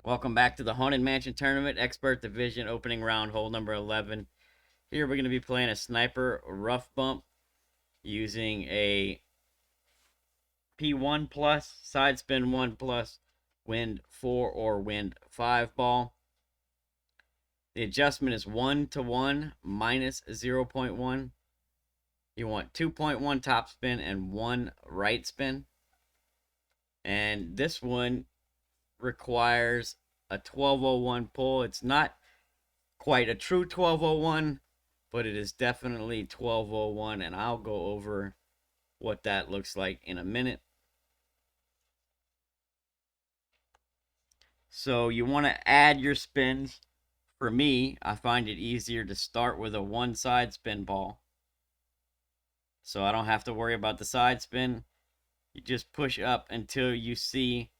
Welcome back to the Haunted Mansion Tournament Expert Division opening round, hole number 11. Here we're going to be playing a sniper rough bump using a P1 plus, side spin 1 plus, wind 4 or wind 5 ball. The adjustment is 1 to 1 minus 0.1. You want 2.1 top spin and 1 right spin. And this one requires a 1201 pull. It's not quite a true 1201, but it is definitely 1201, and I'll go over what that looks like in a minute. So you want to add your spins. For me, I find it easier to start with a one side spin ball, so I don't have to worry about the side spin. You just push up until you see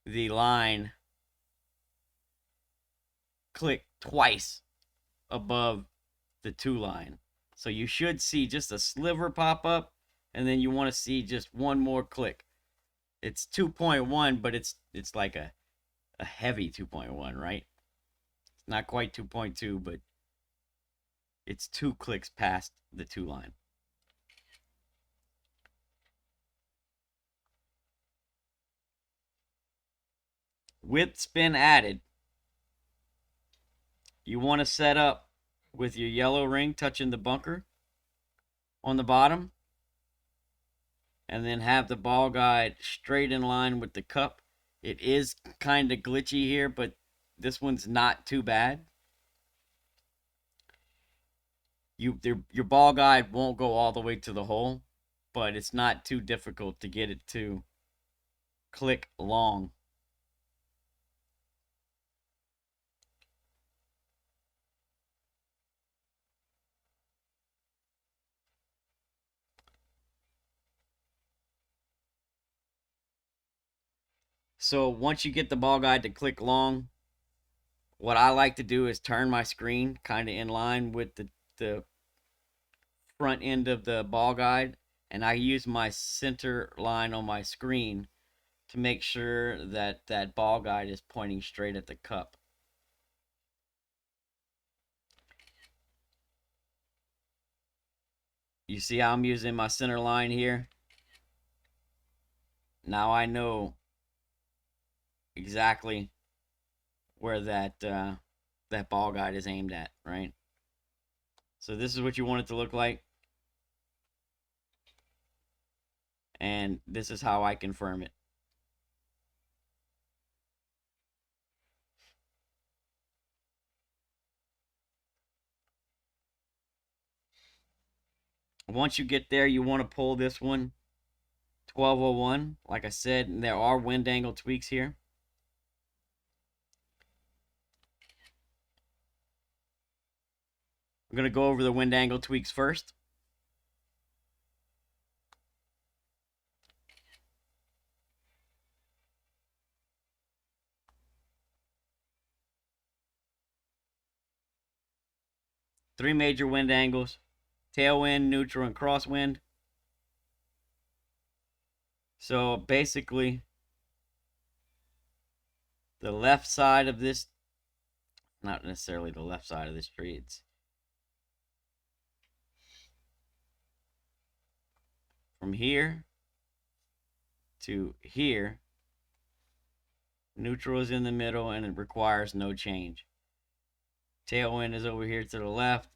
the line click twice above the 2 line. So you should see just a sliver pop up, and then you want to see just one more click. It's 2.1, but it's like a heavy 2.1, right? It's not quite 2.2, but it's 2 clicks past the 2 line. With spin added, you want to set up with your yellow ring touching the bunker on the bottom, and then have the ball guide straight in line with the cup. It is kind of glitchy here, but this one's not too bad. Your ball guide won't go all the way to the hole, but it's not too difficult to get it to click long. So once you get the ball guide to click long, what I like to do is turn my screen kind of in line with the front end of the ball guide, and I use my center line on my screen to make sure that that ball guide is pointing straight at the cup. You see how I'm using my center line here? Now I know exactly where that ball guide is aimed at, right? So this is what you want it to look like, and this is how I confirm it. Once you get there, you want to pull this one 1201. Like I said, there are wind angle tweaks here. I'm going to go over the wind angle tweaks first. Three major wind angles: tailwind, neutral, and crosswind. So basically, the left side of this, not necessarily the left side of this tree, it's from here to here. Neutral is in the middle, and it requires no change. Tailwind is over here to the left.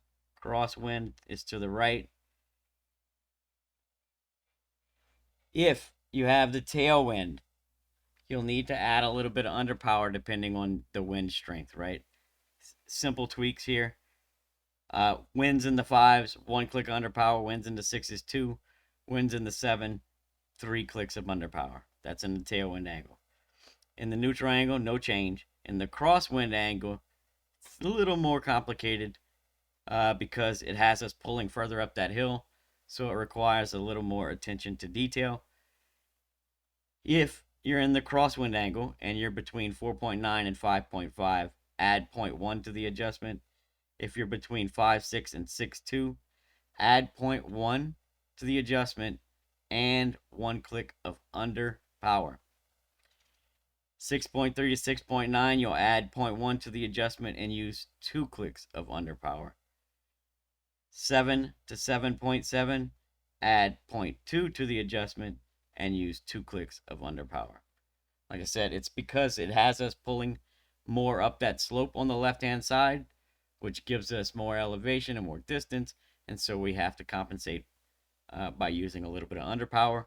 Crosswind is to the right. If you have the tailwind, you'll need to add a little bit of underpower depending on the wind strength, right? Simple tweaks here. Winds in the 5s, 1 click underpower. Winds in the 6s, 2. Winds in the 7, 3 clicks of underpower. That's in the tailwind angle. In the neutral angle, no change. In the crosswind angle, it's a little more complicated because it has us pulling further up that hill, so it requires a little more attention to detail. If you're in the crosswind angle and you're between 4.9 and 5.5, add 0.1 to the adjustment. If you're between 5.6 and 6.2, add 0.1 to the adjustment and 1 click of under power. 6.3 to 6.9, you'll add 0.1 to the adjustment and use 2 clicks of underpower. 7 to 7.7, add 0.2 to the adjustment and use 2 clicks of underpower. Like I said, it's because it has us pulling more up that slope on the left-hand side, which gives us more elevation and more distance, and so we have to compensate by using a little bit of underpower.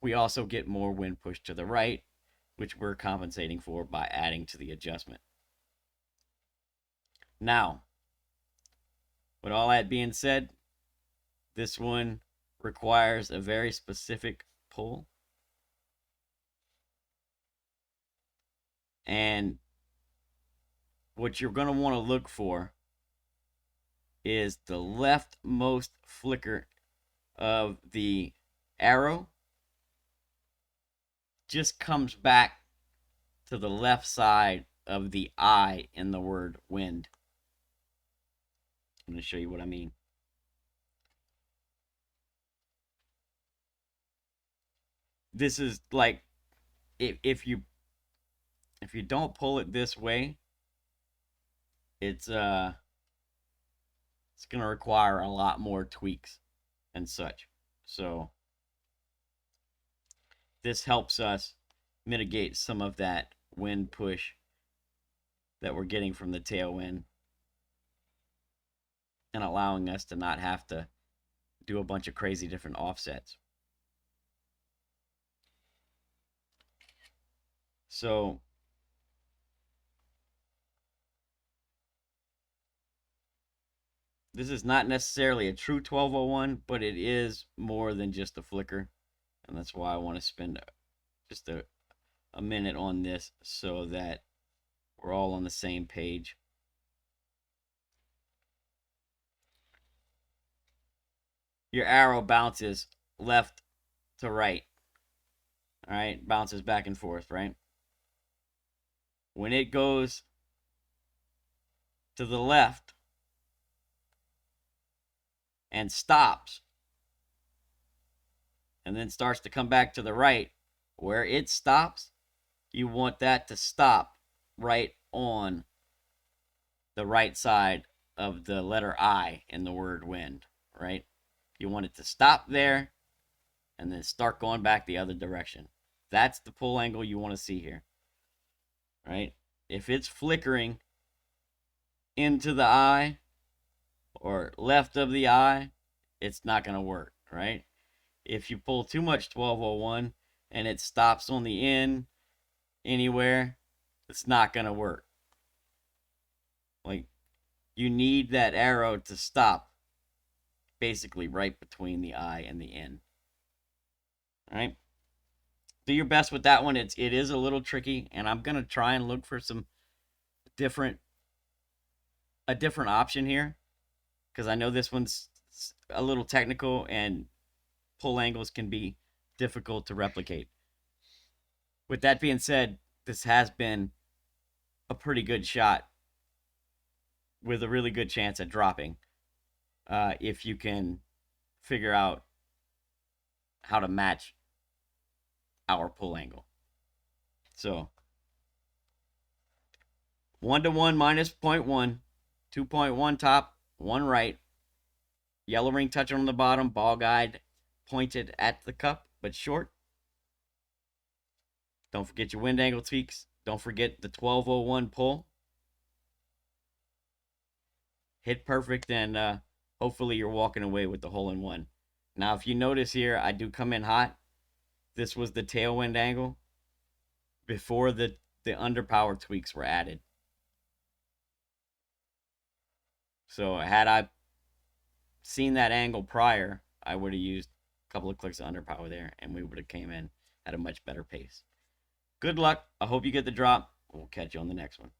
We also get more wind push to the right, which we're compensating for by adding to the adjustment. Now, with all that being said, this one requires a very specific pull. And what you're going to want to look for is the leftmost flicker of the arrow just comes back to the left side of the I in the word wind. I'm going to show you what I mean. This is like if you don't pull it this way, it's going to require a lot more tweaks and such. So this helps us mitigate some of that wind push that we're getting from the tailwind and allowing us to not have to do a bunch of crazy different offsets. So this is not necessarily a true 1201, but it is more than just a flicker. And that's why I want to spend just a minute on this so that we're all on the same page. Your arrow bounces left to right. All right, bounces back and forth, right? When it goes to the left and stops, and then starts to come back to the right, where it stops, you want that to stop right on the right side of the letter I in the word wind, right? You want it to stop there and then start going back the other direction. That's the pull angle you want to see here, right? If it's flickering into the I or left of the I, it's not going to work, right? If you pull too much 1201 and it stops on the end anywhere, it's not going to work. Like, you need that arrow to stop basically right between the I and the N. All right? Do your best with that one. It is a little tricky, and I'm going to try and look for some a different option here, because I know this one's a little technical and pull angles can be difficult to replicate. With that being said, this has been a pretty good shot with a really good chance at dropping if you can figure out how to match our pull angle. So 1-to-1 minus 0.1, 2.1 top, 1 right, yellow ring touching on the bottom, ball guide pointed at the cup but short. Don't forget your wind angle tweaks. Don't forget the 1201 pull. Hit perfect, and hopefully you're walking away with the hole in one. Now, if you notice here, I do come in hot. This was the tailwind angle before the underpower tweaks were added. So had I seen that angle prior, I would have used a couple of clicks of underpower there, and we would have came in at a much better pace. Good luck. I hope you get the drop. We'll catch you on the next one.